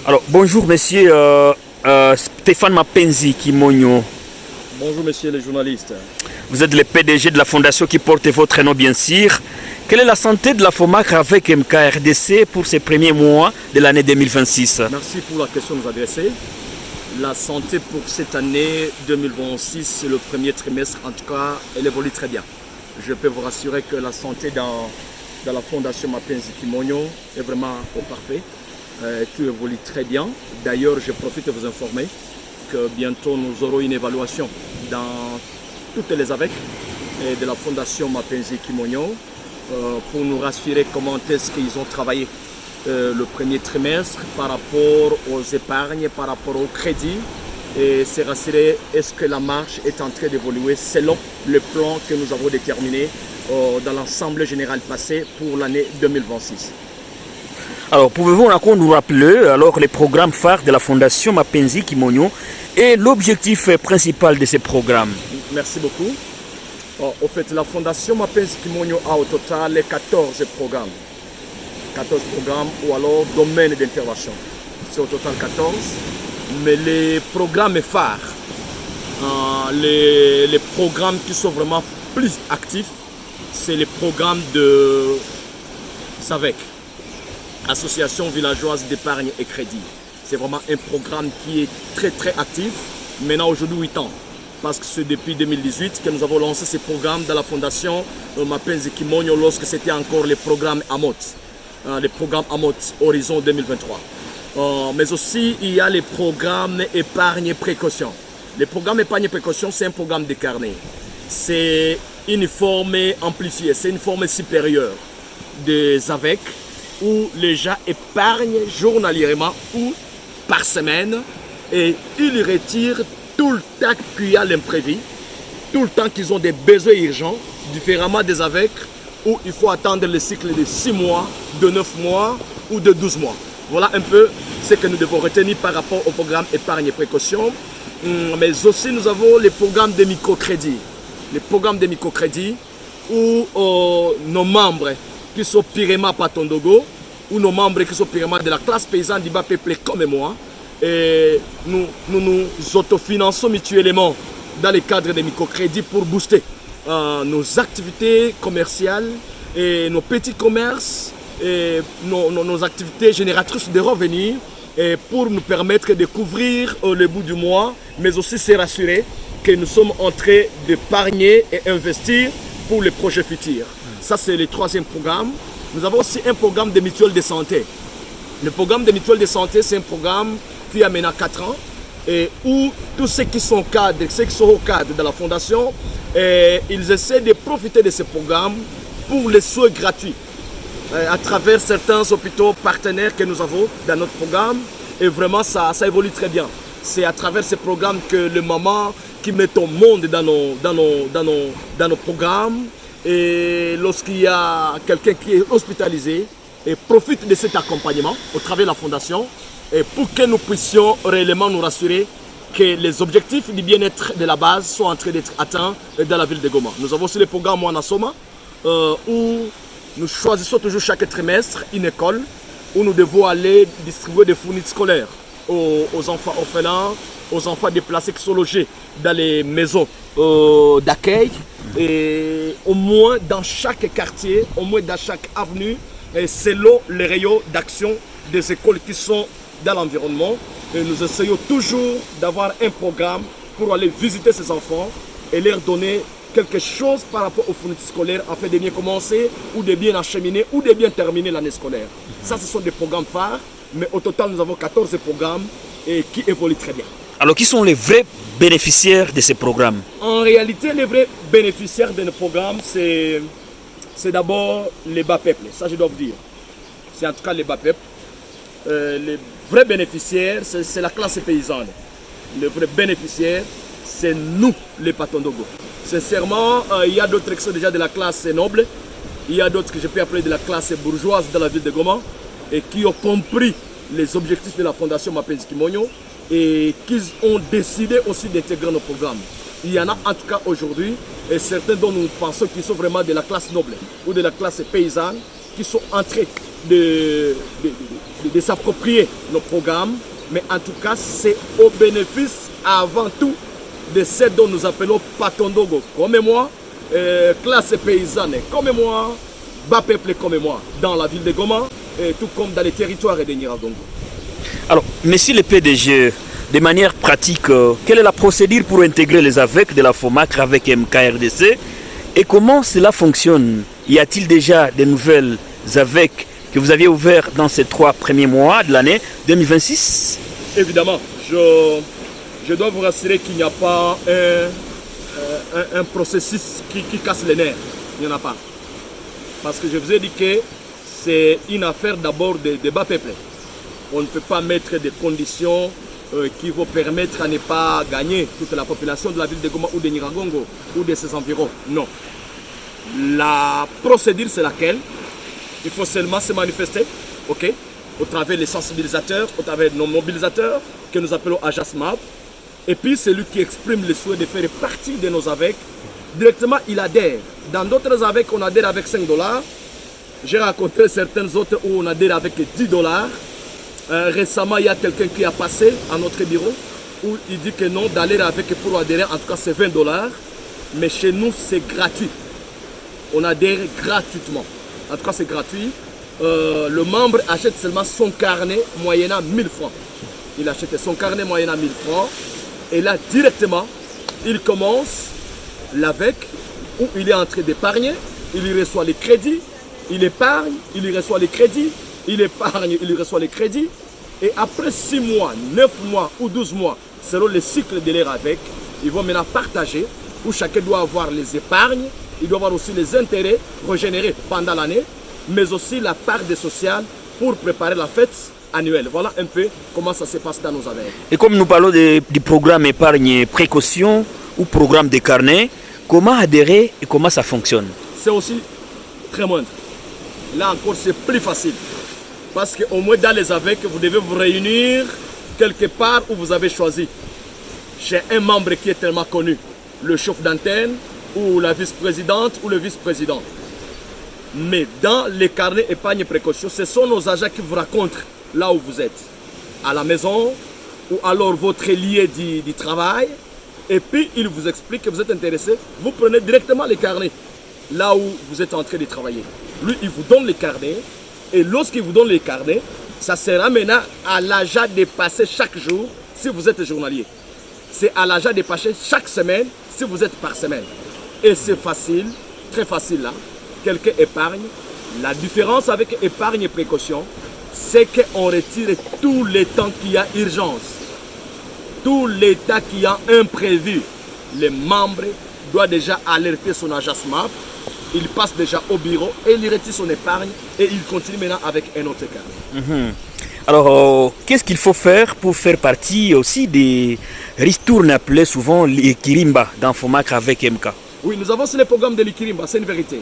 Alors, bonjour monsieur Stéphane Mapenzi Kimonyo. Bonjour messieurs les journalistes. Vous êtes le PDG de la fondation qui porte votre nom bien sûr. Quelle est la santé de la FOMAC avec MKRDC pour ces premiers mois de l'année 2026? Merci pour la question que vous adressez. La santé pour cette année 2026, le premier trimestre en tout cas, elle évolue très bien. Je peux vous rassurer que la santé dans la fondation Mapenzi Kimonyo est vraiment au parfait. Tout évolue très bien. D'ailleurs, je profite de vous informer que bientôt nous aurons une évaluation dans toutes les AVEC et de la fondation Mapenzi Kimonyo pour nous rassurer comment est-ce qu'ils ont travaillé le premier trimestre par rapport aux épargnes, par rapport au crédit et se rassurer est-ce que la marche est en train d'évoluer selon le plan que nous avons déterminé dans l'ensemble général passé pour l'année 2026. Alors, pouvez-vous encore nous rappeler les programmes phares de la fondation Mapenzi Kimonyo et l'objectif principal de ces programmes? Merci beaucoup. Au fait, la fondation Mapenzi Kimonyo a au total 14 programmes. 14 programmes ou alors domaines d'intervention. C'est au total 14. Mais les programmes phares, les programmes qui sont vraiment plus actifs, c'est les programmes de SAVEC. Association villageoise d'épargne et crédit. C'est vraiment un programme qui est très actif, maintenant aujourd'hui 8 ans. Parce que c'est depuis 2018 que nous avons lancé ces programmes dans la fondation Mapenzi Kimonyo lorsque c'était encore les programmes AMOT, les programmes AMOT Horizon 2023. Mais aussi il y a les programmes épargne et précaution. Les programmes épargne et précaution, c'est un programme de carnet. C'est une forme amplifiée, c'est une forme supérieure des AVEC, où les gens épargnent journalièrement ou par semaine et ils retirent tout le temps qu'il y a l'imprévu, tout le temps qu'ils ont des besoins urgents, différemment des AVEC où il faut attendre le cycle de 6 mois, de 9 mois ou de 12 mois. Voilà un peu ce que nous devons retenir par rapport au programme épargne et précaution. Mais aussi nous avons les programmes de microcrédit. Les programmes de microcrédit où nos membres qui sont Pirema Patondogo, ou nos membres qui sont Pirema de la classe paysanne d'Iba peuplé comme moi, et nous autofinançons mutuellement dans le cadre des microcrédits pour booster nos activités commerciales et nos petits commerces et nos activités génératrices de revenus et pour nous permettre de couvrir le bout du mois, mais aussi se rassurer que nous sommes en train d'épargner et investir pour les projets futurs. Ça, c'est le troisième programme. Nous avons aussi un programme de mutuelle de santé. Le programme de mutuelle de santé, c'est un programme qui a maintenant 4 ans et où tous ceux qui sont cadres, ceux qui sont au cadre de la fondation, ils essaient de profiter de ce programme pour les soins gratuits à travers certains hôpitaux partenaires que nous avons dans notre programme. Et vraiment, ça évolue très bien. C'est à travers ce programme que le maman qui met au monde dans nos programmes. Et lorsqu'il y a quelqu'un qui est hospitalisé, et profite de cet accompagnement au travers de la fondation et pour que nous puissions réellement nous rassurer que les objectifs du bien-être de la base sont en train d'être atteints dans la ville de Goma. Nous avons aussi le programme Mwana Soma où nous choisissons toujours chaque trimestre une école où nous devons aller distribuer des fournitures scolaires aux enfants orphelins, aux enfants déplacés qui sont logés dans les maisons d'accueil. Et au moins dans chaque quartier, au moins dans chaque avenue, selon les rayons d'action des écoles qui sont dans l'environnement. Et nous essayons toujours d'avoir un programme pour aller visiter ces enfants et leur donner quelque chose par rapport aux fournitures scolaires afin de bien commencer ou de bien acheminer ou de bien terminer l'année scolaire. Ça, ce sont des programmes phares, mais au total, nous avons 14 programmes qui évoluent très bien. Alors, qui sont les vrais bénéficiaires de ces programmes? En réalité, les vrais bénéficiaires de nos programmes, c'est d'abord les bas peuples. Ça, je dois vous dire. C'est en tout cas les bas peuples. Les vrais bénéficiaires, c'est la classe paysanne. Les vrais bénéficiaires, c'est nous, les Patondogo. Sincèrement, il y a d'autres qui sont déjà de la classe noble. Il y a d'autres que je peux appeler de la classe bourgeoise dans la ville de Goma et qui ont compris les objectifs de la fondation Mapenzi Kimonyo et qui ont décidé aussi d'intégrer nos programmes. Il y en a en tout cas aujourd'hui, et certains dont nous pensons qu'ils sont vraiment de la classe noble ou de la classe paysanne, qui sont en train de s'approprier nos programmes, mais en tout cas, c'est au bénéfice avant tout de ceux dont nous appelons Patondogo, comme moi, classe paysanne, comme moi, bas peuple comme moi, dans la ville de Goma, et tout comme dans les territoires de Nyiragongo. Alors, monsieur le PDG, de manière pratique, quelle est la procédure pour intégrer les AVEC de la FOMAC avec MKRDC et comment cela fonctionne? Y a-t-il déjà de nouvelles AVEC que vous aviez ouvertes dans ces 3 premiers mois de l'année 2026? Évidemment, je dois vous rassurer qu'il n'y a pas un processus qui casse les nerfs. Il n'y en a pas. Parce que je vous ai dit que c'est une affaire d'abord de bas peuple. On ne peut pas mettre des conditions qui vont permettre à ne pas gagner toute la population de la ville de Goma ou de Nyiragongo ou de ses environs. Non. La procédure, c'est laquelle? Il faut seulement se manifester, ok, au travers des sensibilisateurs, au travers de nos mobilisateurs, que nous appelons AJASMAP. Et puis, celui qui exprime le souhait de faire partie de nos AVEC, directement, il adhère. Dans d'autres AVEC, on adhère avec 5 $. J'ai rencontré certaines autres où on adhère avec 10 $. Récemment, il y a quelqu'un qui a passé à notre bureau où il dit que non, d'aller avec pour adhérer, en tout cas, c'est 20 $. Mais chez nous, c'est gratuit. On adhère gratuitement. En tout cas, c'est gratuit. Le membre achète seulement son carnet moyennant 1000 francs. Il achète son carnet moyennant 1000 francs. Et là, directement, il commence l'AVEC où il est en train d'épargner. Il y reçoit les crédits. Il épargne, il y reçoit les crédits. Il épargne, il y reçoit les crédits. Et après 6 mois, 9 mois ou 12 mois, selon le cycle de leur AVEC, ils vont maintenant partager où chacun doit avoir les épargnes. Il doit avoir aussi les intérêts régénérés pendant l'année, mais aussi la part des sociales pour préparer la fête annuelle. Voilà un peu comment ça se passe dans nos AVEC. Et comme nous parlons du programme épargne précaution ou programme de carnet, comment adhérer et comment ça fonctionne? C'est aussi très moindre. Là encore, c'est plus facile. Parce qu'au moins dans les AVEC, vous devez vous réunir quelque part où vous avez choisi. Chez un membre qui est tellement connu, le chef d'antenne, ou la vice-présidente ou le vice-président. Mais dans les carnets épargne précaution, ce sont nos agents qui vous racontent là où vous êtes. À la maison, ou alors votre lieu du travail. Et puis, ils vous expliquent que vous êtes intéressé. Vous prenez directement les carnets là où vous êtes en train de travailler. Lui, il vous donne les carnets. Et lorsqu'il vous donne les carnets, ça sera maintenant à l'agent de passer chaque jour si vous êtes journalier. C'est à l'agent de passer chaque semaine si vous êtes par semaine. Et c'est facile, très facile là. Quelqu'un épargne. La différence avec épargne et précaution, c'est qu'on retire tous les temps qu'il y a urgence. Tous les temps qu'il y a imprévu. Les membres doivent déjà alerter son agent SMAP. Il passe déjà au bureau et il retire son épargne et il continue maintenant avec un autre cas. Alors, qu'est-ce qu'il faut faire pour faire partie aussi des ristournes appelées souvent les Kirimba dans FOMAC avec MK? Oui, nous avons aussi le programme de l'Ikirimba, c'est une vérité.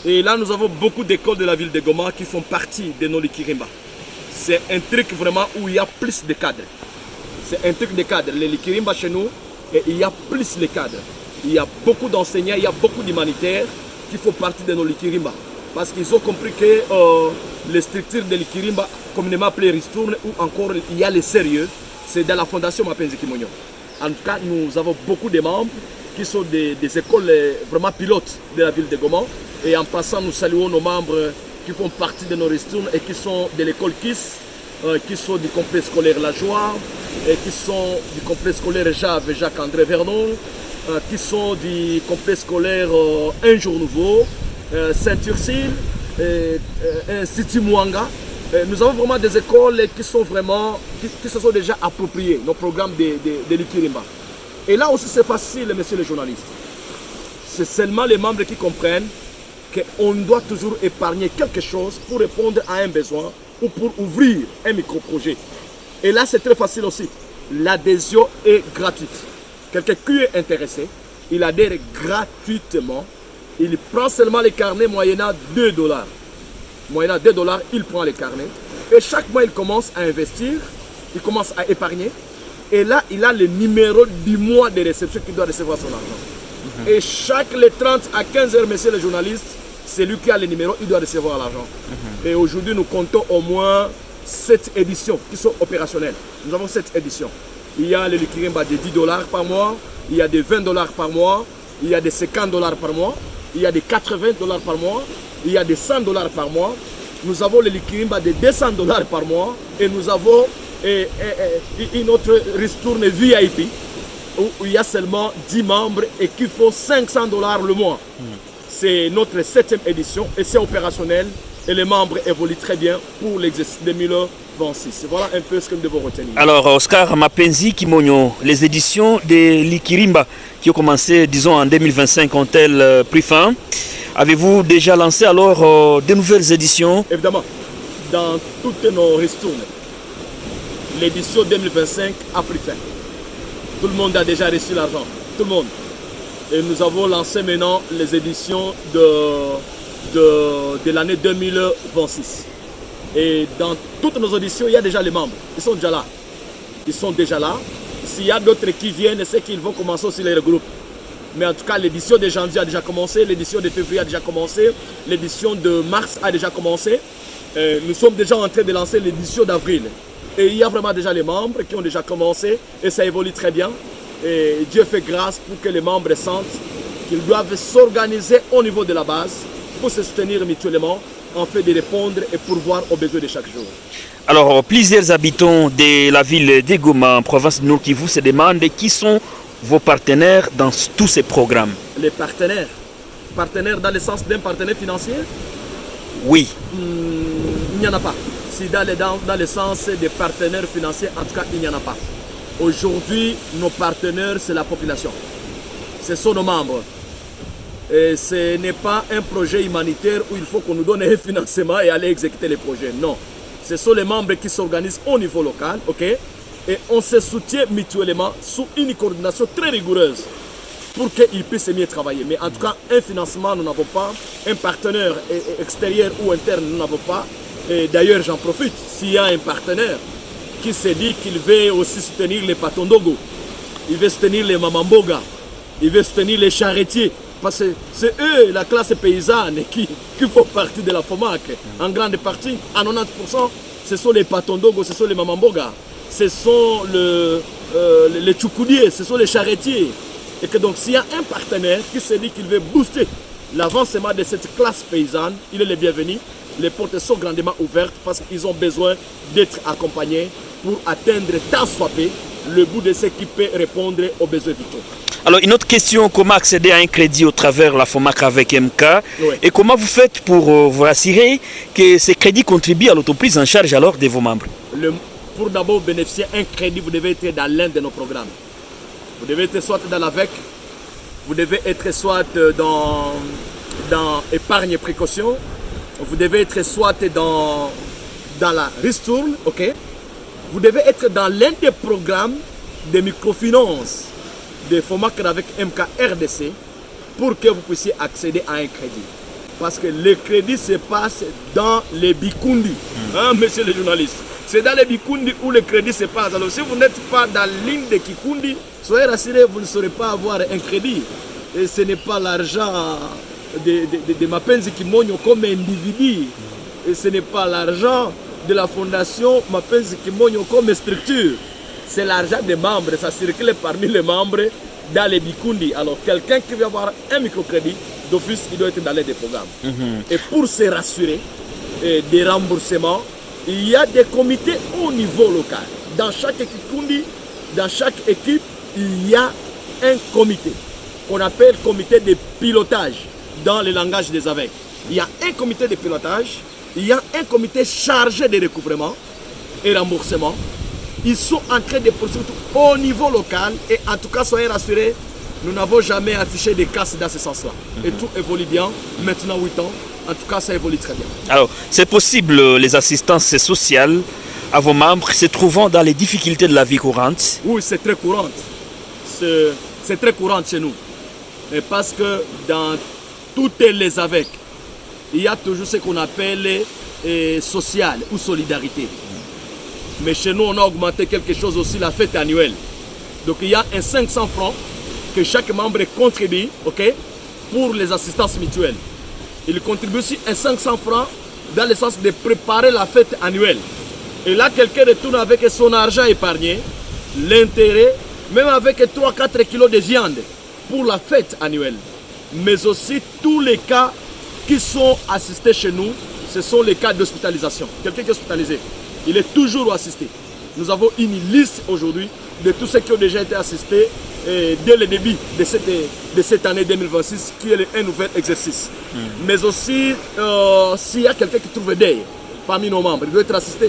Et là, nous avons beaucoup d'écoles de la ville de Goma qui font partie de nos Likirimba. C'est un truc vraiment où il y a plus de cadres. C'est un truc de cadres. Les Likirimba chez nous, et il y a plus de cadres. Il y a beaucoup d'enseignants, il y a beaucoup d'humanitaires qui font partie de nos Likirimba. Parce qu'ils ont compris que les structures de l'Ikirimba, communément appelées ristournes, ou encore il y a les sérieux, c'est dans la fondation Mapenzi Kimonyo. En tout cas, nous avons beaucoup de membres qui sont des écoles vraiment pilotes de la ville de Goma. Et en passant, nous saluons nos membres qui font partie de nos ristournes et qui sont de l'école KISS, qui sont du complexe scolaire La Joie, et qui sont du complexe scolaire Jacques-André Vernon, qui sont du complexe scolaire Un Jour Nouveau, Saint-Ursule, Institut Mwanga. Nous avons vraiment des écoles qui sont vraiment, qui se sont déjà appropriées nos programmes de l'Ikirimba. Et là aussi c'est facile, messieurs les journalistes. C'est seulement les membres qui comprennent qu'on doit toujours épargner quelque chose pour répondre à un besoin ou pour ouvrir un micro-projet. Et là c'est très facile aussi. L'adhésion est gratuite. Quelqu'un qui est intéressé, il adhère gratuitement. Il prend seulement les carnets moyennant 2 $. Moyennant 2 $, il prend les carnets. Et chaque mois, il commence à investir, il commence à épargner. Et là, il a le numéro du mois de réception qu'il doit recevoir son argent. Et chaque les 30 à 15 heures, messieurs les journalistes, c'est lui qui a le numéro, il doit recevoir l'argent. Et aujourd'hui, nous comptons au moins 7 éditions qui sont opérationnelles. Nous avons 7 éditions. Il y a le Likirimba de $10 par mois, il y a des $20 par mois, il y a des $50 par mois, il y a des $80 par mois, il y a des $100 par mois. Nous avons le Likirimba de $200 par mois et nous avons une autre ristourne VIP où il y a seulement 10 membres et qui faut $500 le mois. C'est notre 7e édition et c'est opérationnel et les membres évoluent très bien pour l'exercice 2026. Voilà un peu ce que nous devons retenir. Alors, Oscar Mapenzi Kimonyo, les éditions de Likirimba qui ont commencé, disons, en 2025 ont-elles pris fin? Avez-vous déjà lancé alors de nouvelles éditions? Évidemment, dans toutes nos ristournes, l'édition 2025 a pris fin. Tout le monde a déjà reçu l'argent. Tout le monde. Et nous avons lancé maintenant les éditions de l'année 2026. Et dans toutes nos auditions, il y a déjà les membres. Ils sont déjà là. Ils sont déjà là. S'il y a d'autres qui viennent, c'est qu'ils vont commencer aussi les regroupes. Mais en tout cas, l'édition de janvier a déjà commencé, l'édition de février a déjà commencé, l'édition de mars a déjà commencé. Nous sommes déjà en train de lancer l'édition d'avril. Et il y a vraiment déjà les membres qui ont déjà commencé et ça évolue très bien. Et Dieu fait grâce pour que les membres sentent qu'ils doivent s'organiser au niveau de la base pour se soutenir mutuellement en fait de répondre et pourvoir aux besoins de chaque jour. Alors, plusieurs habitants de la ville de Goma, en province de Nord Kivu, se demandent qui sont vos partenaires dans tous ces programmes. Les partenaires? Partenaires dans le sens d'un partenaire financier? Oui. Il n'y en a pas. Si dans le sens des partenaires financiers, en tout cas, il n'y en a pas. Aujourd'hui, nos partenaires, c'est la population. Ce sont nos membres. Et ce n'est pas un projet humanitaire où il faut qu'on nous donne un financement et aller exécuter les projets. Non. Ce sont les membres qui s'organisent au niveau local, ok? Et on se soutient mutuellement sous une coordination très rigoureuse pour qu'ils puissent mieux travailler. Mais en tout cas, un financement, nous n'avons pas. Un partenaire extérieur ou interne, nous n'avons pas. Et d'ailleurs, j'en profite. S'il y a un partenaire qui se dit qu'il veut aussi soutenir les Patondongo, il veut soutenir les Mamamboga, il veut soutenir les charretiers, parce que c'est eux, la classe paysanne, qui font partie de la FOMAC. En grande partie, à 90%, ce sont les Patondongo, ce sont les Mamamboga, ce sont les Tchoukoudiers, ce sont les charretiers. Et que donc, s'il y a un partenaire qui se dit qu'il veut booster l'avancement de cette classe paysanne, il est le bienvenu. Les portes sont grandement ouvertes parce qu'ils ont besoin d'être accompagnés pour atteindre tant soit peu le bout de ce qui peut répondre aux besoins vitaux. Alors, une autre question, comment accéder à un crédit au travers de la FOMAC avec MK? Oui. Et comment vous faites pour vous assurer que ces crédits contribuent à l'autoprise en charge alors de vos membres? Pour d'abord bénéficier d'un crédit, vous devez être dans l'un de nos programmes. Vous devez être soit dans l'AVEC, vous devez être soit dans épargne et précaution, vous devez être soit dans la ristourne, ok? Vous devez être dans l'un des programmes de microfinance de FOMAC avec MKRDC pour que vous puissiez accéder à un crédit. Parce que le crédit se passe dans les Bikundi, hein, monsieur le journaliste. C'est dans les Bikundi où le crédit se passe. Alors si vous n'êtes pas dans l'île de Kikundi, soyez rassurés, vous ne saurez pas avoir un crédit. Et ce n'est pas l'argent de Mapenzi Kimonyo comme individu. Et ce n'est pas l'argent de la fondation Mapenzi Kimonyo comme structure. C'est l'argent des membres, ça circule parmi les membres dans les Bikundi. Alors quelqu'un qui veut avoir un microcrédit, d'office, il doit être dans les programmes. Et pour se rassurer des remboursements, il y a des comités au niveau local. Dans chaque Kikundi, dans chaque équipe, il y a un comité qu'on appelle comité de pilotage dans le langage des AVEC. Il y a un comité de pilotage, il y a un comité chargé de recouvrement et remboursement. Ils sont en train de poursuivre au niveau local et en tout cas, soyez rassurés, nous n'avons jamais affiché des casses dans ce sens-là. Et tout évolue bien, maintenant 8 ans, en tout cas ça évolue très bien. Alors, c'est possible les assistances sociales à vos membres se trouvant dans les difficultés de la vie courante? Oui, c'est très courant. C'est très courant chez nous. Et parce que dans toutes les AVEC, il y a toujours ce qu'on appelle social ou solidarité. Mais chez nous, on a augmenté quelque chose aussi, la fête annuelle. Donc il y a un 500 francs que chaque membre contribue, ok, pour les assistances mutuelles. Il contribue aussi un 500 francs dans le sens de préparer la fête annuelle. Et là, quelqu'un retourne avec son argent épargné, l'intérêt, même avec 3-4 kilos de viande pour la fête annuelle. Mais aussi tous les cas qui sont assistés chez nous, ce sont les cas d'hospitalisation. Quelqu'un qui est hospitalisé, il est toujours assisté. Nous avons une liste aujourd'hui de tous ceux qui ont déjà été assistés dès le début de cette année 2026, qui est un nouvel exercice. Mais aussi, s'il y a quelqu'un qui trouve deuil parmi nos membres, il doit être assisté.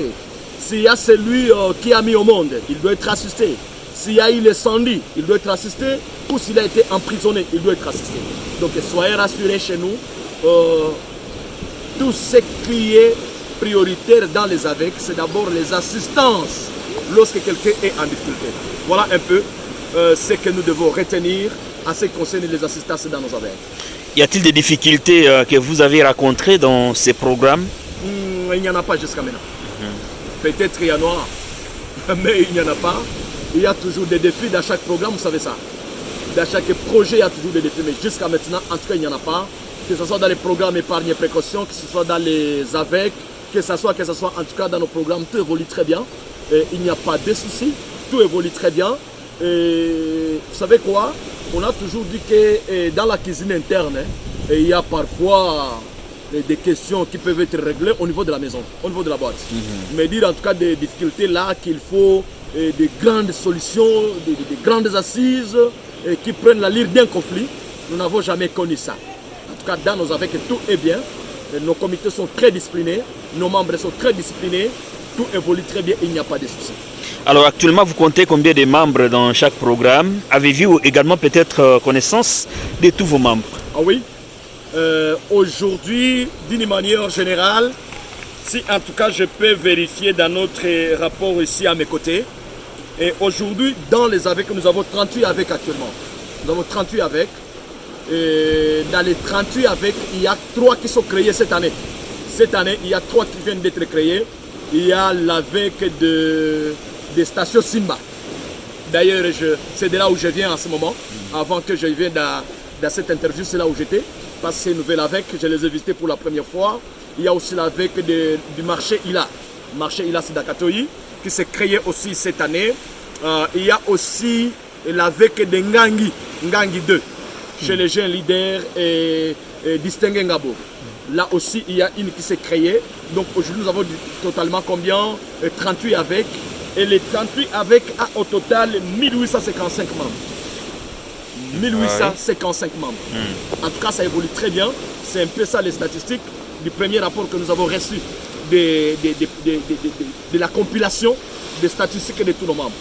S'il y a celui qui a mis au monde, il doit être assisté. S'il y a eu l'incendie, il doit être assisté. Ou s'il a été emprisonné, il doit être assisté. Donc soyez rassurés chez nous. Tout ce qui est prioritaire dans les AVEC, c'est d'abord les assistances lorsque quelqu'un est en difficulté. Voilà un peu ce que nous devons retenir en ce qui concerne les assistances dans nos AVEC. Y a-t-il des difficultés que vous avez rencontrées dans ces programmes? Il n'y en a pas jusqu'à maintenant. Peut-être il y en aura, mais il n'y en a pas. Il y a toujours des défis dans chaque programme, vous savez ça. Dans chaque projet, il y a toujours des défis, mais jusqu'à maintenant, en tout cas, il n'y en a pas. Que ce soit dans les programmes épargne et précaution, que ce soit dans les AVEC, que ce soit en tout cas dans nos programmes, tout évolue très bien. Et il n'y a pas de soucis, tout évolue très bien. Et vous savez quoi? On a toujours dit que dans la cuisine interne, il y a parfois des questions qui peuvent être réglées au niveau de la maison, au niveau de la boîte. Mais dire en tout cas des difficultés là, qu'il faut des grandes solutions, des grandes assises qui prennent la lyre d'un conflit, nous n'avons jamais connu ça. En tout cas, dans nos AVEC, tout est bien. Nos comités sont très disciplinés, nos membres sont très disciplinés, tout évolue très bien, il n'y a pas de soucis. Alors actuellement, vous comptez combien de membres dans chaque programme? Avez-vous également peut-être connaissance de tous vos membres? Ah oui. Aujourd'hui, d'une manière générale, si en tout cas je peux vérifier dans notre rapport ici à mes côtés, et aujourd'hui, dans les AVEC, nous avons 38 AVEC actuellement. Nous avons 38 AVEC. Et dans les 38 AVEC, il y a 3 qui sont créés cette année. Cette année, il y a 3 qui viennent d'être créés. Il y a l'AVEC des stations Simba. D'ailleurs, c'est de là où je viens en ce moment. Avant que je vienne dans cette interview, c'est là où j'étais. Parce que c'est une nouvelle AVEC, je les ai visités pour la première fois. Il y a aussi l'AVEC du marché Ila. Le marché Ila, c'est d'Akatoyi, qui s'est créé aussi cette année. Il y a aussi l'AVEC de Ngangi, Ngangi 2, chez les jeunes leaders et distingués Ngabo. Là aussi, il y a une qui s'est créée. Donc aujourd'hui, nous avons totalement combien? 38 AVEC. Et les 38 AVEC a au total 1855 membres. 1855 membres. En tout cas, ça évolue très bien. C'est un peu ça les statistiques du premier rapport que nous avons reçu de la compilation des statistiques de tous nos membres.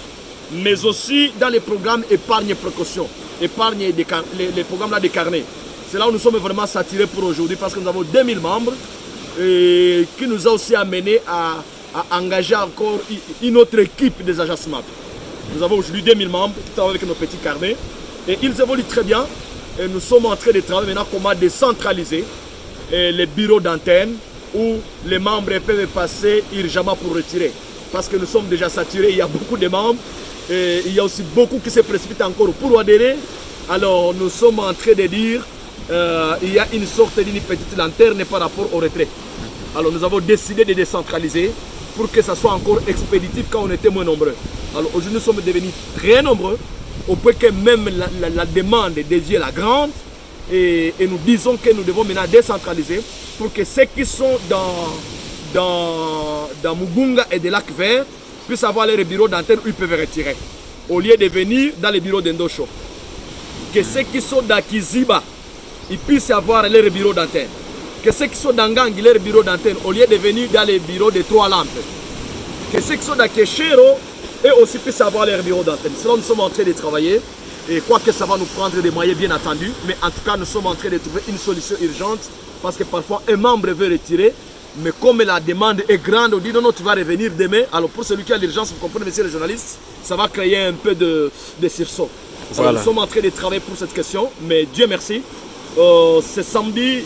Mais aussi dans les programmes épargne et précaution, épargne et les programmes là des carnets. C'est là où nous sommes vraiment saturés pour aujourd'hui parce que nous avons 2000 membres et qui nous a aussi amené à engager encore une autre équipe des agents SMAP. Nous avons aujourd'hui 2000 membres qui travaillent avec nos petits carnets et ils évoluent très bien. Et nous sommes en train de travailler maintenant comment décentraliser les bureaux d'antenne où les membres peuvent passer urgemment pour retirer. Parce que nous sommes déjà saturés, il y a beaucoup de membres et il y a aussi beaucoup qui se précipitent encore pour adhérer. Alors nous sommes en train de dire il y a une sorte d'une petite lanterne par rapport au retrait. Alors nous avons décidé de décentraliser pour que ça soit encore expéditif quand on était moins nombreux. Alors aujourd'hui nous sommes devenus très nombreux au point que même la demande devient la grande et nous disons que nous devons maintenant décentraliser pour que ceux qui sont dans Mugunga et des lacs verts puissent avoir leur bureau d'antenne où ils peuvent retirer au lieu de venir dans les bureaux d'Endosho. Que ceux qui sont dans Kiziba ils puissent avoir leur bureau d'antenne. Que ceux qui sont dans Ngangi, leur bureau d'antenne, au lieu de venir dans les bureaux de 3 lampes. Que ceux qui sont dans Keshero, eux aussi puissent avoir leur bureau d'antenne. Sinon, nous sommes en train de travailler. Et quoi que ça va nous prendre des moyens, bien entendu. Mais en tout cas, nous sommes en train de trouver une solution urgente. Parce que parfois, un membre veut retirer. Mais comme la demande est grande, on dit non, tu vas revenir demain. Alors pour celui qui a l'urgence, vous comprenez, messieurs les journalistes, ça va créer un peu de sursaut. Voilà. Nous sommes en train de travailler pour cette question. Mais Dieu merci. Ce samedi,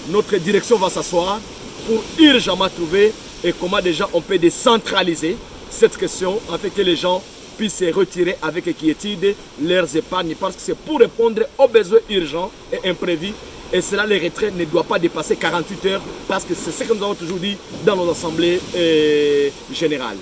notre direction va s'asseoir pour urgemment trouver et comment déjà on peut décentraliser cette question afin que les gens puissent se retirer avec quiétude leurs épargnes parce que c'est pour répondre aux besoins urgents et imprévus Et cela, les retraits ne doivent pas dépasser 48 heures parce que c'est ce que nous avons toujours dit dans nos assemblées générales.